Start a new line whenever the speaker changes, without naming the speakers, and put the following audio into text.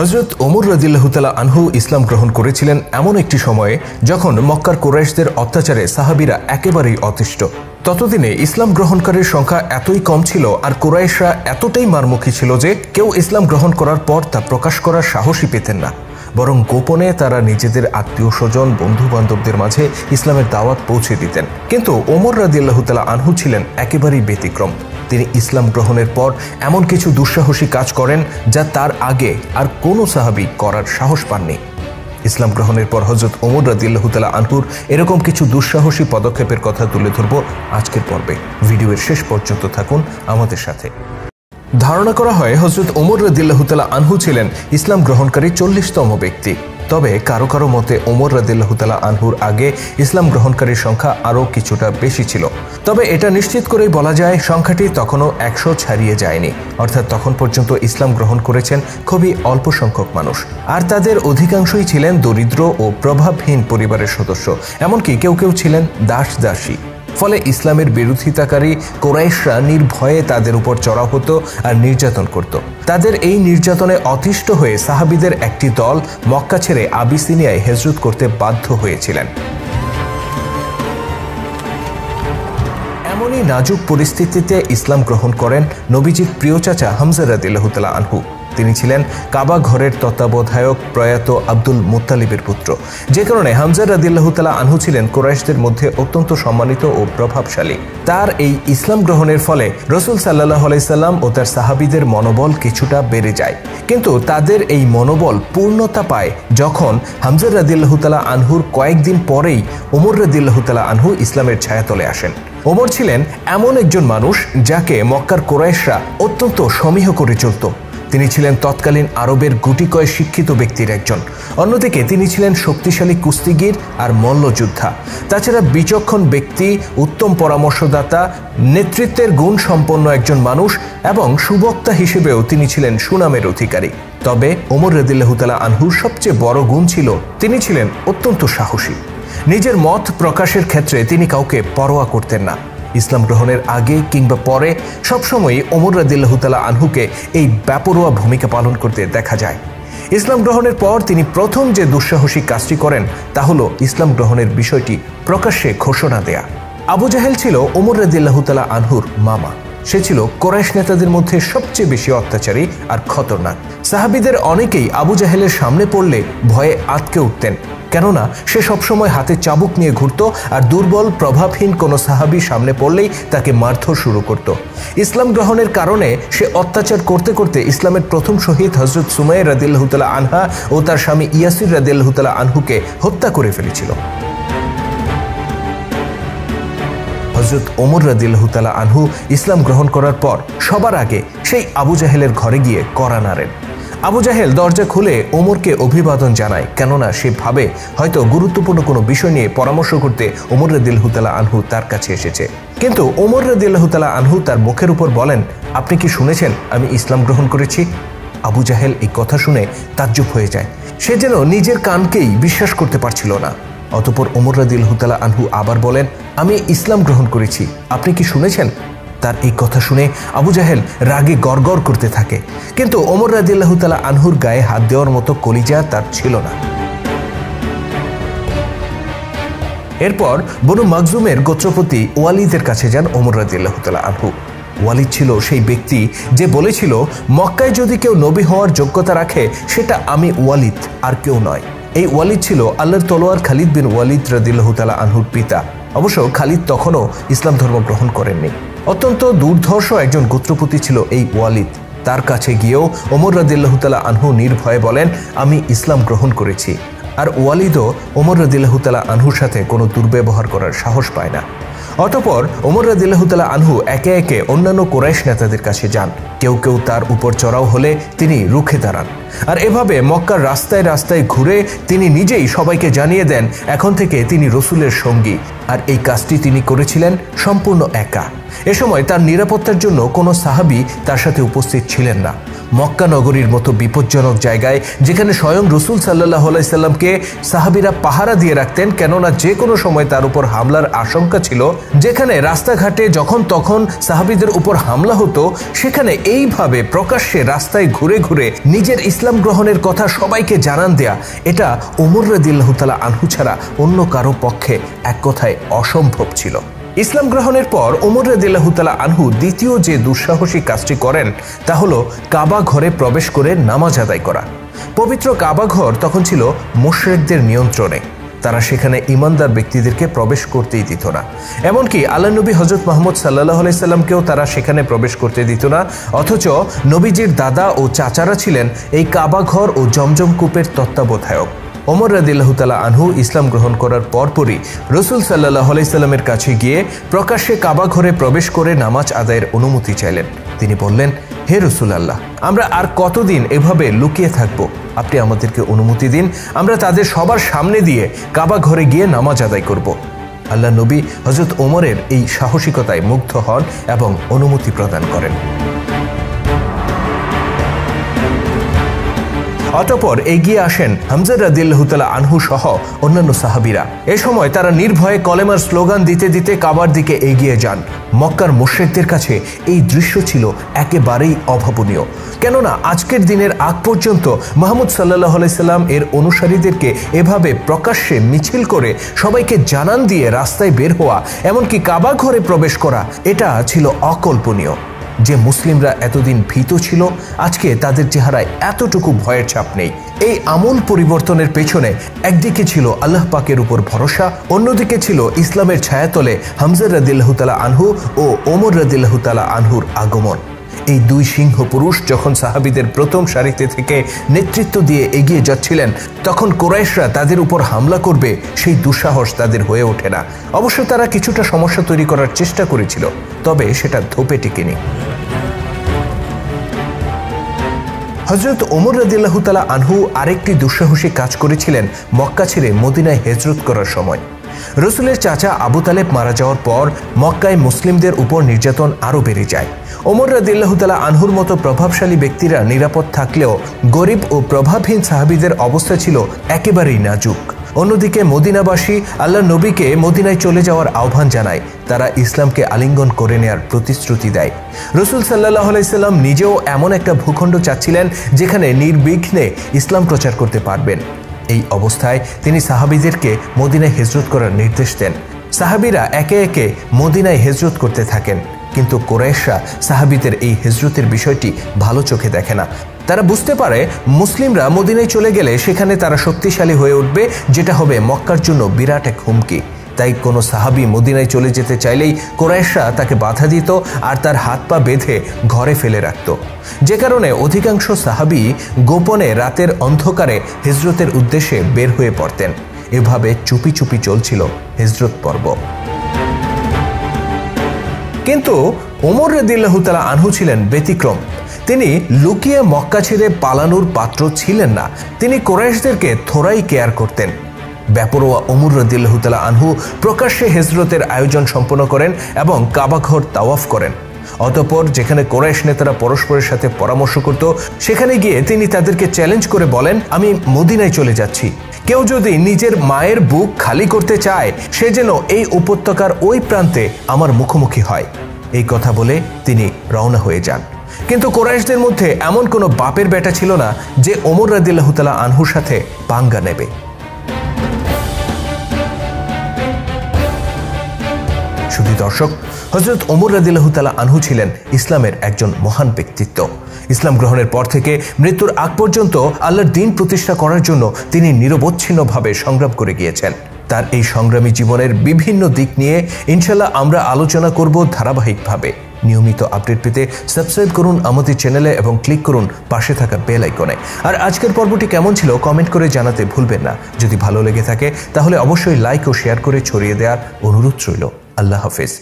হযরত ওমর রাদিয়াল্লাহু তাআলা আনহু ইসলাম গ্রহণ করেছিলেন এমন একটি সময়ে যখন মক্কার কুরাইশদের অত্যাচারে সাহাবীরা একেবারেই অতিষ্ঠ। ততদিনে ইসলাম গ্রহণকারীর সংখ্যা এতই কম ছিল আর কুরাইশরা এতটাই মারমুখী ছিল যে কেউ ইসলাম গ্রহণ করার পর তা প্রকাশ করার সাহসই পেতেন না, বরং গোপনে তারা নিজেদের আত্মীয় স্বজন বন্ধু বান্ধবদের মাঝে ইসলামের দাওয়াত পৌঁছে দিতেন। কিন্তু ওমর রাদিয়াল্লাহু তাআলা আনহু ছিলেন একেবারেই ব্যতিক্রম। তিনি ইসলাম গ্রহণের পর এমন কিছু দুঃসাহসী কাজ করেন যা তার আগে আর কোনো সাহাবী করার সাহস পাননি। ইসলাম গ্রহণের পর হযরত ওমর রাদিয়াল্লাহু তাআলা আনহুর এরকম কিছু দুঃসাহসী পদক্ষেপের কথা তুলে ধরব আজকের পর্বে। ভিডিওর শেষ পর্যন্ত থাকুন আমাদের সাথে। ধারণা করা হয় হযরত ওমর রাদিয়াল্লাহু তাআলা আনহু ছিলেন ইসলাম গ্রহণকারী 40তম ব্যক্তি। তবে কারো কারো মতে ওমর রাদিয়াল্লাহু তাআলা আনহুর আগে ইসলাম গ্রহণকারীর সংখ্যা আরও কিছুটা বেশি ছিল। তবে এটা নিশ্চিত করেই বলা যায় সংখ্যাটি তখনও 100 ছাড়িয়ে যায়নি, অর্থাৎ তখন পর্যন্ত ইসলাম গ্রহণ করেছেন খুবই অল্প সংখ্যক মানুষ, আর তাদের অধিকাংশই ছিলেন দরিদ্র ও প্রভাবহীন পরিবারের সদস্য, এমনকি কেউ কেউ ছিলেন দাসী। ফলে ইসলামের বিরোধিতাকারী কুরাইশরা নির্ভয়ে তাদের উপর চড়াও হতো আর নির্যাতন করত। তাদের এই নির্যাতনে অতিষ্ঠ হয়ে সাহাবীদের একটি দল মক্কা ছেড়ে আবিসিনিয়ায় হিজরত করতে বাধ্য হয়েছিলেন। এমনই নাজুক পরিস্থিতিতে ইসলাম গ্রহণ করেন নবীজির প্রিয় চাচা হামজা রাদিয়াল্লাহু তাআলা আনহু। তিনি ছিলেন কাবা ঘরের তত্ত্বাবধায়ক প্রয়াত আব্দুল মুত্তালিবের পুত্র, যে কারণে হামজা রাদিয়াল্লাহু তাআলা আনহু ছিলেন কুরাইশদের মধ্যে অত্যন্ত সম্মানিত ও প্রভাবশালী। তার এই ইসলাম গ্রহণের ফলে রাসূল সাল্লাল্লাহু আলাইহি সাল্লাম ও তার সাহাবীদের মনোবল কিছুটা বেড়ে যায়। কিন্তু তাদের এই মনোবল পূর্ণতা পায় যখন হামজা রাদিয়াল্লাহু তাআলা আনহুর কয়েকদিন পরেই ওমর রাদিয়াল্লাহু তাআলা আনহু ইসলামের ছায়াতলে আসেন। ওমর ছিলেন এমন একজন মানুষ যাকে মক্কার কুরাইশরা অত্যন্ত সমীহ করে চলত। তিনি ছিলেন তৎকালীন আরবের গুটিকয় শিক্ষিত ব্যক্তির একজন। অন্যদিকে তিনি ছিলেন শক্তিশালী কুস্তিগির আর মল্লযোদ্ধা। তাছাড়া বিচক্ষণ ব্যক্তি, উত্তম পরামর্শদাতা, নেতৃত্বের গুণ সম্পন্ন একজন মানুষ এবং সুবক্তা হিসেবেও তিনি ছিলেন সুনামের অধিকারী। তবে ওমর রাদিয়াল্লাহু তাআলা আনহুর সবচেয়ে বড় গুণ ছিল তিনি ছিলেন অত্যন্ত সাহসী। নিজের মত প্রকাশের ক্ষেত্রে তিনি কাউকে পরোয়া করতেন না। ইসলাম গ্রহণের আগে কিংবা পরে সবসময়ই ওমর রাদিয়াল্লাহু তাআলা আনহুকে এই বেপরোয়া ভূমিকা পালন করতে দেখা যায়। ইসলাম গ্রহণের পর তিনি প্রথম যে দুঃসাহসী কাজটি করেন তা হলো ইসলাম গ্রহণের বিষয়টি প্রকাশ্যে ঘোষণা দেয়া। আবু জাহেল ছিল ওমর রাদিয়াল্লাহু তাআলা আনহুর মামা। সে ছিল কুরাইশ নেতাদের মধ্যে সবচেয়ে বেশি অত্যাচারী আর খতরনাক। সাহাবীদের অনেকেই আবু জাহেলের সামনে পড়লে ভয়ে আঁতকে উঠতেন, কেননা সে সবসময় হাতে চাবুক নিয়ে ঘুরত আর দুর্বল প্রভাবহীন কোনো সাহাবী সামনে পড়লেই তাকে মারধর শুরু করত। ইসলাম গ্রহণের কারণে সে অত্যাচার করতে করতে ইসলামের প্রথম শহীদ হযরত সুমাইয়া রাদিয়াল্লাহু তাআলা আনহা ও তার স্বামী ইয়াসির রাদিয়াল্লাহু তাআলা আনহুকে হত্যা করে ফেলেছিল। হযরত ওমর রাদিয়াল্লাহু তাআলা আনহু ইসলাম গ্রহণ করার পর সবার আগে সেই আবু জাহেলের ঘরে গিয়ে কড়া নাড়েন। আবু জাহেল দরজা খুলে ওমরকে অভিবাদন জানায়, কেননা সে ভাবে হয়তো গুরুত্বপূর্ণ কোনো বিষয় নিয়ে পরামর্শ করতে ওমর রাদিয়াল্লাহু তাআলা আনহু তার কাছে এসেছে। কিন্তু ওমর রাদিয়াল্লাহু তাআলা আনহু তার মুখের উপর বলেন, আপনি কি শুনেছেন আমি ইসলাম গ্রহণ করেছি? আবু জাহেল এই কথা শুনে তাজ্জব হয়ে যায়। সে যেন নিজের কানকেই বিশ্বাস করতে পারছিল না। অতঃপর ওমর রাদিয়াল্লাহু তাআলা আনহু আবার বলেন, আমি ইসলাম গ্রহণ করেছি, আপনি কি শুনেছেন? তার এই কথা শুনে আবু জাহেল রাগে গড়গড় করতে থাকে, কিন্তু ওমর রাদিয়াল্লাহু তাআলা আনহুর গায়ে হাত দেওয়ার মতো কলিজা তার ছিল না। এরপর বনু মাখজুমের গোত্রপতি ওয়ালিদের কাছে যান ওমর রাদিয়াল্লাহু তাআলা আনহু। ওয়ালিদ ছিল সেই ব্যক্তি যে বলেছিল, মক্কায় যদি কেউ নবী হওয়ার যোগ্যতা রাখে সেটা আমি ওয়ালিদ, আর কেউ নয়। এই ওয়ালিদ ছিল আল্লাহর তলোয়ার খালিদ বিন ওয়ালিদ রাদিয়াল্লাহু তাআলা আনহুর পিতা। অবশ্য খালিদ তখনও ইসলাম ধর্ম গ্রহণ করেননি। অত্যন্ত দুর্ধর্ষ একজন গোত্রপতি ছিল এই ওয়ালিদ। তার কাছে গিয়েও ওমর রাদিয়াল্লাহু তাআলা আনহু নির্ভয়ে বলেন, আমি ইসলাম গ্রহণ করেছি। আর ওয়ালিদও ওমর রাদিয়াল্লাহু তাআলা আনহুর সাথে কোনো দুর্ব্যবহার করার সাহস পায় না। অতঃপর ওমর রাদিয়াল্লাহু তাআলা আনহু একে একে অন্যান্য কুরাইশ নেতাদের কাছে যান। কেউ কেউ তার উপর চড়াও হলে তিনি রুখে দাঁড়ান। আর এভাবে মক্কার রাস্তায় রাস্তায় ঘুরে তিনি নিজেই সবাইকে জানিয়ে দেন এখন থেকে তিনি রাসূলের সঙ্গী। আর এই কাজটি তিনি করেছিলেন সম্পূর্ণ একা। এ সময় তার নিরাপত্তার জন্য কোনো সাহাবী তার সাথে উপস্থিত ছিলেন না। মক্কা নগরীর মতো বিপজ্জনক জায়গায়, যেখানে স্বয়ং রাসূল সাল্লাল্লাহু আলাইহি সাল্লামকে সাহাবীরা পাহারা দিয়ে রাখতেন, কেননা যে কোনো সময় তার উপর হামলার আশঙ্কা ছিল, যেখানে রাস্তাঘাটে যখন তখন সাহাবীদের উপর হামলা হতো, সেখানে এইভাবে প্রকাশ্যে রাস্তায় ঘুরে ঘুরে নিজের ইসলাম গ্রহণের কথা সবাইকে জানান দেয়া, এটা ওমর রাদিয়াল্লাহু তাআলা আনহু ছাড়া অন্য কারো পক্ষে এক কথায় অসম্ভব ছিল। ইসলাম গ্রহণের পর ওমর রাদিয়াল্লাহু তাআলা আনহু দ্বিতীয় যে দুঃসাহসী কাজটি করেন তা হলো কাবা ঘরে প্রবেশ করে নামাজ আদায় করা। পবিত্র কাবা ঘর তখন ছিল মুশরিকদের নিয়ন্ত্রণে। তারা সেখানে ঈমানদার ব্যক্তিদেরকে প্রবেশ করতেই দিত না। এমনকি আল্লাহর নবী হযরত মুহাম্মদ সাল্লাল্লাহু আলাইহি সাল্লামকেও তারা সেখানে প্রবেশ করতে দিত না। অথচ নবীজির দাদা ও চাচারা ছিলেন এই কাবা ঘর ও জমজম কূপের তত্ত্বাবধায়ক। ওমর রাদিয়াল্লাহু তাআলা আনহু ইসলাম গ্রহণ করার পরপরই রাসূল সাল্লাল্লাহু আলাইহি সাল্লামের কাছে গিয়ে প্রকাশ্যে কাবা ঘরে প্রবেশ করে নামাজ আদায়ের অনুমতি চাইলেন। তিনি বললেন, হে রাসূলুল্লাহ, আমরা আর কতদিন এভাবে লুকিয়ে থাকব? আপনি আমাদেরকে অনুমতি দিন, আমরা তাদের সবার সামনে দিয়ে কাবা ঘরে গিয়ে নামাজ আদায় করব। আল্লাহ নবী হযরত ওমরের এই সাহসিকতায় মুগ্ধ হন এবং অনুমতি প্রদান করেন। অতঃপর এগিয়ে আসেন হামজা রাদিয়াল্লাহু তাআলা আনহু সহ অন্যান্য সাহাবীরা। এ সময় তারা নির্ভয়ে কলেমার স্লোগান দিতে দিতে কাবার দিকে এগিয়ে যান। মক্কার মুশরিকদের কাছে এই দৃশ্য ছিল একেবারেই অভাবনীয়, কেননা আজকের দিনের আগ পর্যন্ত মুহাম্মদ সাল্লাল্লাহু আলাইহি সাল্লাম এর অনুসারীদেরকে এভাবে প্রকাশ্যে মিছিল করে সবাইকে জানান দিয়ে রাস্তায় বের হওয়া, এমনকি কাবা ঘরে প্রবেশ করা, এটা ছিল অকল্পনীয়। যে মুসলিমরা এতদিন ভীত ছিল, আজকে তাদের চেহারায় এতটুকু ভয়ের ছাপ নেই। এই আমূল পরিবর্তনের পেছনে একদিকে ছিল আল্লাহ পাকের উপর ভরসা, অন্যদিকে ছিল ইসলামের ছায়াতলে হামজা রাদিয়াল্লাহু তাআলা আনহু ও ওমর রাদিয়াল্লাহু তাআলা আনহুর আগমন। এই দুই সিংহ পুরুষ যখন সাহাবীদের প্রথম সারিতে থেকে নেতৃত্ব দিয়ে এগিয়ে যাচ্ছিলেন, তখন কুরাইশরা তাদের উপর হামলা করবে সেই দুঃসাহস তাদের হয়ে ওঠে না। অবশ্য তারা কিছুটা সমস্যা তৈরি করার চেষ্টা করেছিল, তবে সেটা ধোপে টিকেনি। হযরত ওমর রাদিয়াল্লাহু তাআলা আনহু আরেকটি দুঃসাহসী কাজ করেছিলেন মক্কা ছেড়ে মদিনায় হিজরত করার সময়। রাসূলের চাচা আবু তালেব মারা যাওয়ার পর মক্কায় মুসলিমদের উপর নির্যাতন আরও বেড়ে যায়। ওমর রাদিয়াল্লাহু তাআলা আনহুর মতো প্রভাবশালী ব্যক্তিরা নিরাপদ থাকলেও গরিব ও প্রভাবহীন সাহাবীদের অবস্থা ছিল একেবারেই নাজুক। অন্যদিকে মদিনাবাসী আল্লাহ নবীকে মদিনায় চলে যাওয়ার আহ্বান জানায়। তারা ইসলামকে আলিঙ্গন করে নেয়ার প্রতিশ্রুতি দেয়। রাসূল সাল্লাল্লাহু আলাইহি সাল্লাম নিজেও এমন একটা ভূখণ্ড চাচ্ছিলেন যেখানে নির্বিঘ্নে ইসলাম প্রচার করতে পারবেন। এই অবস্থায় তিনি সাহাবীদেরকে মদিনায় হিজরত করার নির্দেশ দেন। সাহাবীরা একে একে মদিনায় হিজরত করতে থাকেন, কিন্তু কুরাইশরা সাহাবীদের এই হিজরতের বিষয়টি ভালো চোখে দেখে না। তারা বুঝতে পারে মুসলিমরা মদিনায় চলে গেলে সেখানে তারা শক্তিশালী হয়ে উঠবে, যেটা হবে মক্কার জন্য বিরাট এক হুমকি। তাই কোনো সাহাবী মদিনায় চলে যেতে চাইলেই কুরাইশরা তাকে বাধা দিত আর তার হাত পা বেঁধে ঘরে ফেলে রাখত, যে কারণে অধিকাংশ সাহাবী গোপনে রাতের অন্ধকারে হিজরতের উদ্দেশ্যে বের হয়ে পড়তেন। এভাবে চুপি চুপি চলছিল হিজরত পর্ব। কিন্তু ওমর রাদিয়াল্লাহু তাআলা আনহু ছিলেন ব্যতিক্রম। তিনি লুকিয়ে মক্কা ছেড়ে পালানোর পাত্র ছিলেন না। তিনি কুরাইশদেরকে থোড়াই কেয়ার করতেন। বেপরোয়া ওমর রাদিয়াল্লাহু তাআলা আনহু প্রকাশ্যে হিজরতের আয়োজন সম্পন্ন করেন এবং কাবা ঘর তাওয়াফ করেন। অতঃপর যেখানে কুরাইশ নেতারা পরস্পরের সাথে পরামর্শ করত, সেখানে গিয়ে তিনি তাদেরকে চ্যালেঞ্জ করে বলেন, আমি মদিনায় চলে যাচ্ছি। কেউ যদি নিজের মায়ের বুক খালি করতে চায়, সে যেন এই উপত্যকার ওই প্রান্তে আমার মুখোমুখি হয়। এই কথা বলে তিনি রওনা হয়ে যান। কিন্তু কুরাইশদের মধ্যে এমন কোনো বাপের বেটা ছিল না যে ওমর রাদিয়াল্লাহু তাআলা আনহুর সাথে পাঙ্গা নেবে। শুধু দর্শক, হযরত ওমর রাদিয়াল্লাহু তাআলা আনহু ছিলেন ইসলামের একজন মহান ব্যক্তিত্ব। ইসলাম গ্রহণের পর থেকে মৃত্যুর আগ পর্যন্ত আল্লাহর দ্বীন প্রতিষ্ঠা করার জন্য তিনি নিরবচ্ছিন্নভাবে সংগ্রাম করে গিয়েছেন। তার এই সংগ্রামী জীবনের বিভিন্ন দিক নিয়ে ইনশাআল্লাহ আমরা আলোচনা করব ধারাবাহিকভাবে। নিয়মিত আপডেট পেতে সাবস্ক্রাইব করুন আমাদের চ্যানেলে এবং ক্লিক করুন পাশে থাকা বেল আইকনে। আর আজকের পর্বটি কেমন ছিল কমেন্ট করে জানাতে ভুলবেন না। যদি ভালো লেগে থাকে তাহলে অবশ্যই লাইক ও শেয়ার করে ছড়িয়ে দেওয়ার অনুরোধ রইল। আল্লাহ হাফেজ।